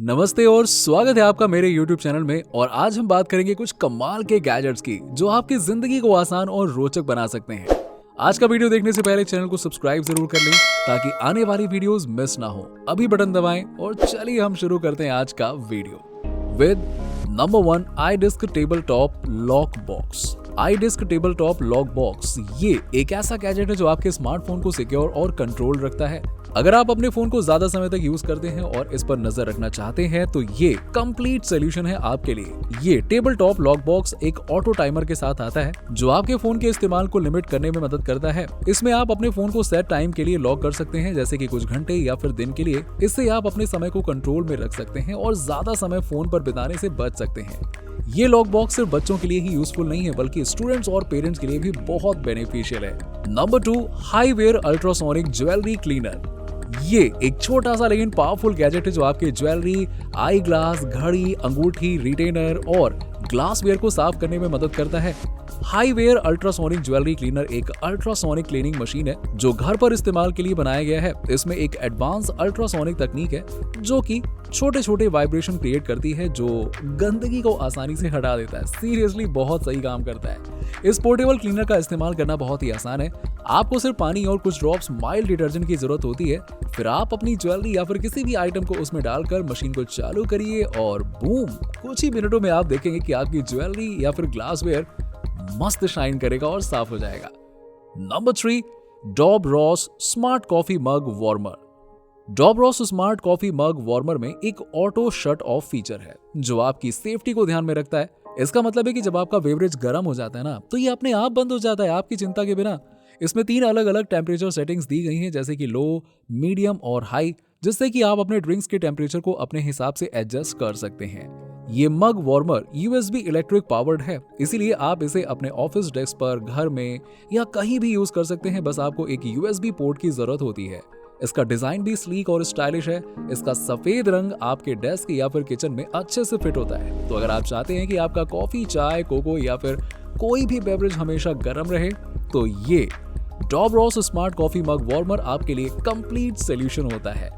नमस्ते और स्वागत है आपका मेरे YouTube चैनल में। और आज हम बात करेंगे कुछ कमाल के गैजेट्स की जो आपकी जिंदगी को आसान और रोचक बना सकते हैं। आज का वीडियो देखने से पहले चैनल को सब्सक्राइब जरूर कर लें ताकि आने वाली वीडियोस मिस ना हो। अभी बटन दबाएं और चलिए हम शुरू करते हैं आज का video with number 1 iDisk table top lock box. iDisk table top lock box ये एक ऐसा गैजेट है जो आपके स्मार्टफोन को सिक्योर और कंट्रोल रखता है। अगर आप अपने फोन को ज्यादा समय तक यूज करते हैं और इस पर नजर रखना चाहते हैं तो ये कंप्लीट सोल्यूशन है आपके लिए। ये टेबल टॉप लॉक बॉक्स एक ऑटो टाइमर के साथ आता है जो आपके फोन के इस्तेमाल को लिमिट करने में मदद करता है। इसमें आप अपने फोन को सेट टाइम के लिए लॉक कर सकते हैं, जैसे कि कुछ घंटे या फिर दिन के लिए। इससे आप अपने समय को कंट्रोल में रख सकते हैं और ज्यादा समय फोन पर बिताने से बच सकते हैं। ये लॉक बॉक्स सिर्फ बच्चों के लिए ही यूजफुल नहीं है बल्कि स्टूडेंट्स और पेरेंट्स के लिए भी बहुत बेनिफिशियल है। नंबर 2 हाईवेयर अल्ट्रासोनिक ज्वेलरी क्लीनर। ये एक छोटा सा लेकिन पावरफुल गैजेट है जो आपके ज्वेलरी, आई ग्लास, घड़ी, अंगूठी, रिटेनर और ग्लासवेयर को साफ करने में मदद करता है। हाईवेयर अल्ट्रासोनिक ज्वेलरी क्लीनर एक अल्ट्रासोनिक क्लीनिंग मशीन है जो घर पर इस्तेमाल के लिए बनाया गया है। इसमें एक एडवांस अल्ट्रासोनिक तकनीक है जो कि छोटे छोटे वाइब्रेशन क्रिएट करती है जो गंदगी को आसानी से हटा देता है। सीरियसली बहुत सही काम करता है। इस पोर्टेबल क्लीनर का इस्तेमाल करना बहुत ही आसान है। आपको सिर्फ पानी और कुछ ड्रॉप्स माइल्ड डिटर्जेंट की जरूरत होती है। फिर आप अपनी ज्वेलरी या फिर किसी भी आइटम को उसमें डालकर मशीन को चालू करिए और बूम, कुछ ही मिनटों में आप देखेंगे कि आपकी ज्वेलरी या फिर ग्लासवेयर मस्त शाइन करेगा और साफ हो जाएगा। नंबर 3 डॉब रॉस स्मार्ट कॉफी मग वार्मर। डॉब रॉस स्मार्ट कॉफी मग वार्मर में एक ऑटो शट ऑफ फीचर है जो आपकी सेफ्टी को ध्यान में रखता है। इसका मतलब है कि जब आपका बेवरेज गर्म हो जाता है ना तो ये अपने आप बंद हो जाता है आपकी चिंता के बिना। इसमें 3 अलग अलग टेम्परेचर सेटिंग्स दी गई हैं, जैसे कि लो, मीडियम और हाई, जिससे कि आप अपने ड्रिंक्स के टेम्परेचर को अपने हिसाब से एडजस्ट कर सकते हैं। ये मग वार्मर USB इलेक्ट्रिक पावर्ड है, इसीलिए आप इसे अपने ऑफिस डेस्क पर, घर में या कहीं भी यूज कर सकते हैं। बस आपको एक USB पोर्ट की जरूरत होती है। इसका डिजाइन भी स्लीक और स्टाइलिश है। इसका सफेद रंग आपके डेस्क या फिर किचन में अच्छे से फिट होता है। तो अगर आप चाहते हैं कि आपका कॉफी, चाय, कोको या फिर कोई भी बेवरेज हमेशा गर्म रहे तो ये डॉब रॉस स्मार्ट कॉफी मग वार्मर आपके लिए कंप्लीट सोल्यूशन होता है।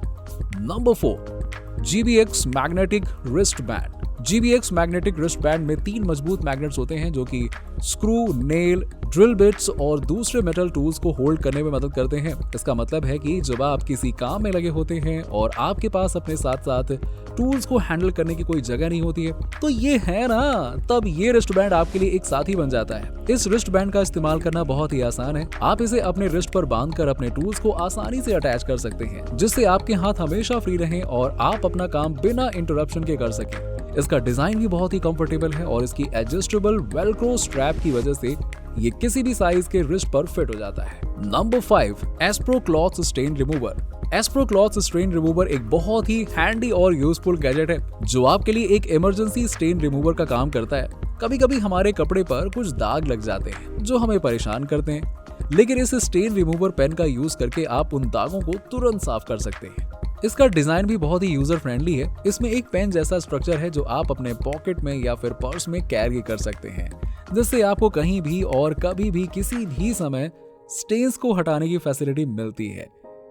Number 4 GBX magnetic wrist band. GBX magnetic wrist band में 3 मजबूत मैग्नेट्स होते हैं जो कि स्क्रू, नेल, ड्रिल बिट्स और दूसरे मेटल टूल्स को होल्ड करने में मदद करते हैं। इसका मतलब है कि जब आप किसी काम में लगे होते हैं और आपके पास अपने साथ साथ टूल्स को हैंडल करने की कोई जगह नहीं होती है तो ये है ना, तब ये रिस्ट बैंड आपके लिए एक साथी बन जाता है। इस रिस्ट बैंड का इस्तेमाल करना बहुत ही आसान है। आप इसे अपने रिस्ट पर बांधकर अपने टूल्स को आसानी से अटैच कर सकते हैं, जिससे आपके हाथ हमेशा फ्री रहें और आप अपना काम बिना इंटरप्शन के कर सकें। इसका डिजाइन भी बहुत ही कंफर्टेबल है और इसकी एडजस्टेबल वेलक्रो स्ट्रैप की वजह से ये किसी भी साइज के रिस्ट पर फिट हो जाता है। नंबर 5 एस्प्रो क्लॉथ स्टेन रिमूवर। एस्प्रो क्लॉथ स्टेन रिमूवर एक बहुत ही हैंडी और यूजफुल गैजेट है जो आपके लिए एक इमरजेंसी स्टेन रिमूवर का काम करता है। कभी कभी हमारे कपड़े पर कुछ दाग लग जाते हैं जो हमें परेशान करते हैं, लेकिन इस स्टेन रिमूवर पेन का यूज करके आप उन दागों को तुरंत साफ कर सकते हैं। इसका डिजाइन भी बहुत ही यूजर फ्रेंडली है। इसमें एक पेन जैसा स्ट्रक्चर है जो आप अपने पॉकेट में या फिर पर्स में कैरी कर सकते हैं, जिससे आपको कहीं भी और कभी भी किसी भी समय स्टेन्स को हटाने की फैसिलिटी मिलती है।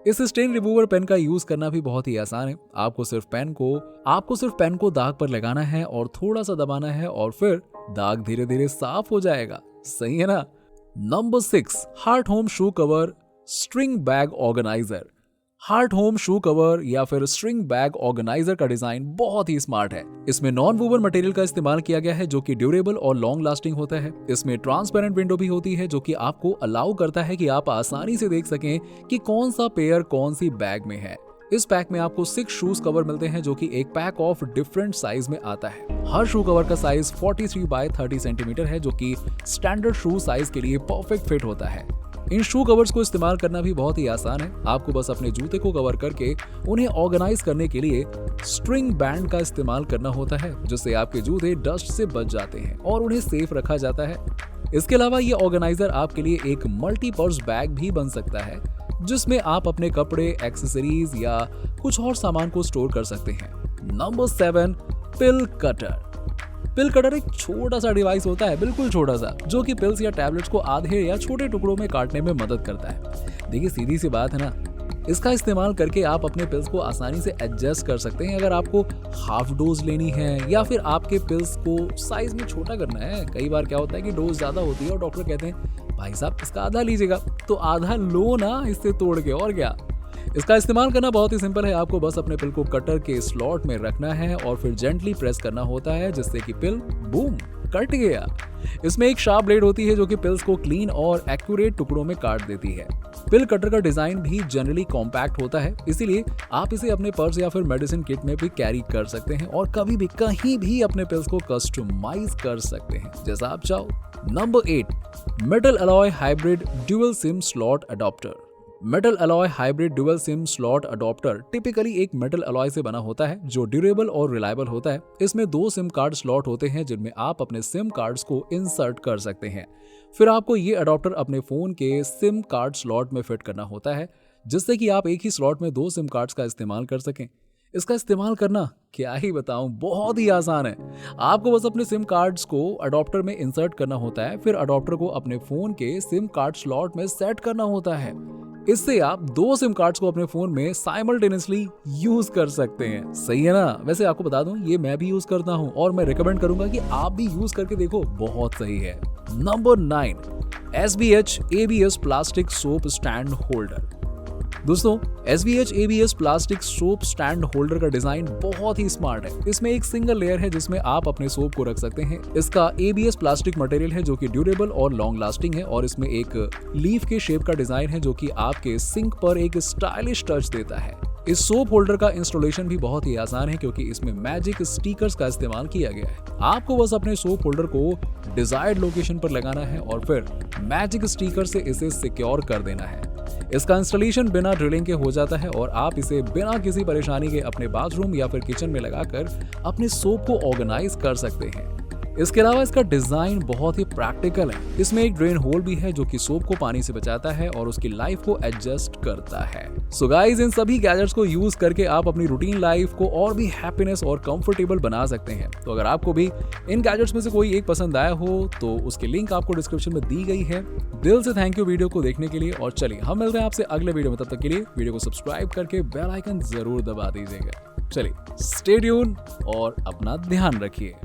इस स्टेन रिमूवर पेन का यूज करना भी बहुत ही आसान है। आपको सिर्फ पेन को दाग पर लगाना है और थोड़ा सा दबाना है और फिर दाग धीरे धीरे साफ हो जाएगा। सही है ना। Number 6 heart home shoe cover string bag organiser. Heart home shoe cover या फिर स्ट्रिंग बैग ऑर्गेनाइजर का डिजाइन बहुत ही स्मार्ट है। इसमें नॉन वूवन मटेरियल का इस्तेमाल किया गया है जो कि ड्यूरेबल और लॉन्ग लास्टिंग होता है। इसमें ट्रांसपेरेंट विंडो भी होती है जो कि आपको अलाउ करता है कि आप आसानी से देख सकें कि कौन सा पेयर कौन सी बैग में है। इस पैक में आपको 6 शूज कवर मिलते हैं जो कि एक पैक ऑफ डिफरेंट साइज में आता है। हर शू कवर का साइज 43 बाय 30 सेंटीमीटर है जो कि स्टैंडर्ड शू साइज के लिए परफेक्ट फिट होता है। इन शू कवर्स को इस्तेमाल करना भी बहुत ही आसान है। आपको बस अपने जूते को कवर करके उन्हें ऑर्गेनाइज करने के लिए स्ट्रिंग बैंड का इस्तेमाल करना होता है, जिससे आपके जूते डस्ट से बच जाते हैं और उन्हें सेफ रखा जाता है। इसके अलावा ये ऑर्गेनाइजर आपके लिए एक मल्टीपर्स बैग भी बन सकता है, जिसमें आप अपने कपड़े, एक्सेसरीज या कुछ और सामान को स्टोर कर सकते हैं। नंबर 7 पिल कटर। पिल कटर एक छोटा सा डिवाइस होता है, बिल्कुल छोटा सा, जो कि पिल्स या टैबलेट्स को आधे या छोटे टुकड़ों में काटने में मदद करता है। देखिए सीधी सी बात है ना, इसका इस्तेमाल करके आप अपने पिल्स को आसानी से एडजस्ट कर सकते हैं अगर आपको हाफ डोज लेनी है या फिर आपके पिल्स को साइज में छोटा करना है। कई बार क्या होता है कि डोज ज़्यादा होती है और डॉक्टर कहते हैं भाई साहब इसका आधा लीजिएगा, तो आधा लो ना इससे तोड़ के, और क्या। इसका इस्तेमाल करना बहुत ही सिंपल है। आपको बस अपने पिल को कटर के स्लॉट में रखना है और फिर जेंटली प्रेस करना होता है जिससे कि पिल बूम कट गया। इसमें एक शार्प ब्लेड होती है जो कि पिल्स को क्लीन और एक्यूरेट टुकड़ों में काट देती है। पिल कटर का डिजाइन भी जनरली कॉम्पैक्ट होता है, इसीलिए आप इसे अपने पर्स या फिर मेडिसिन किट में भी कैरी कर सकते हैं और कभी भी कहीं भी अपने पिल्स को कस्टमाइज कर सकते हैं जैसा आप चाहो। Number 8, metal alloy hybrid dual SIM slot adopter. Metal alloy hybrid dual SIM slot adopter typically एक मेटल अलॉय से बना होता है जो ड्यूरेबल और रिलायबल होता है। इसमें 2 सिम कार्ड स्लॉट होते हैं जिनमें आप अपने सिम कार्ड्स को इंसर्ट कर सकते हैं। फिर आपको ये अडॉप्टर अपने फोन के सिम कार्ड स्लॉट में फिट करना होता है जिससे कि आप एक ही स्लॉट में 2 सिम कार्ड्स का इस्तेमाल कर सकें। इसका इस्तेमाल करना क्या ही बताऊं, बहुत ही आसान है। आपको बस अपने सिम कार्ड्स को अडॉप्टर में इंसर्ट करना होता है, फिर अडॉप्टर को अपने फोन के सिम कार्ड स्लॉट में सेट करना होता है। इससे आप 2 सिम कार्ड्स को अपने फोन में साइमल्टेनियसली यूज कर सकते हैं। सही है ना। वैसे आपको बता दूं ये मैं भी यूज करता हूं और मैं रिकमेंड करूंगा कि आप भी यूज करके देखो, बहुत सही है। Number 9, SBH ABS plastic soap stand holder. दोस्तों SBH ABS plastic soap stand holder का डिजाइन बहुत ही स्मार्ट है। इसमें एक सिंगल लेयर है जिसमें आप अपने सोप को रख सकते हैं। इसका ABS प्लास्टिक मटेरियल है जो कि ड्यूरेबल और लॉन्ग लास्टिंग है और इसमें एक लीफ के शेप का डिजाइन है जो कि आपके सिंक पर एक स्टाइलिश टच देता है। इस सोप होल्डर का इंस्टॉलेशन भी बहुत ही आसान है क्योंकि इसमें मैजिक स्टिकर्स का इस्तेमाल किया गया है। आपको बस अपने सोप होल्डर को डिजायर्ड लोकेशन पर लगाना है और फिर मैजिक स्टिकर से इसे सिक्योर कर देना है। इसका इंस्टॉलेशन बिना ड्रिलिंग के हो जाता है और आप इसे बिना किसी परेशानी के अपने बाथरूम या फिर किचन में लगाकर अपने सोप को ऑर्गेनाइज कर सकते हैं। इसके अलावा इसका डिजाइन बहुत ही प्रैक्टिकल है। इसमें एक ड्रेन होल भी है जो कि सोप को पानी से बचाता है और उसकी लाइफ को एडजस्ट करता है। सो गाइस, इन सभी गैजेट्स को यूज करके आप अपनी रूटीन लाइफ को और भी हैप्पीनेस और कंफर्टेबल बना सकते हैं। तो अगर आपको भी इन गैजेट्स में से कोई एक पसंद आया हो तो उसकी लिंक आपको डिस्क्रिप्शन में दी गई है। दिल से थैंक यू वीडियो को देखने के लिए और चलिए हम मिलते हैं आपसे अगले वीडियो में। तब तक के लिए वीडियो को सब्सक्राइब करके बेल आइकन जरूर दबा दीजिएगा। चलिए स्टे ट्यून और अपना ध्यान रखिए।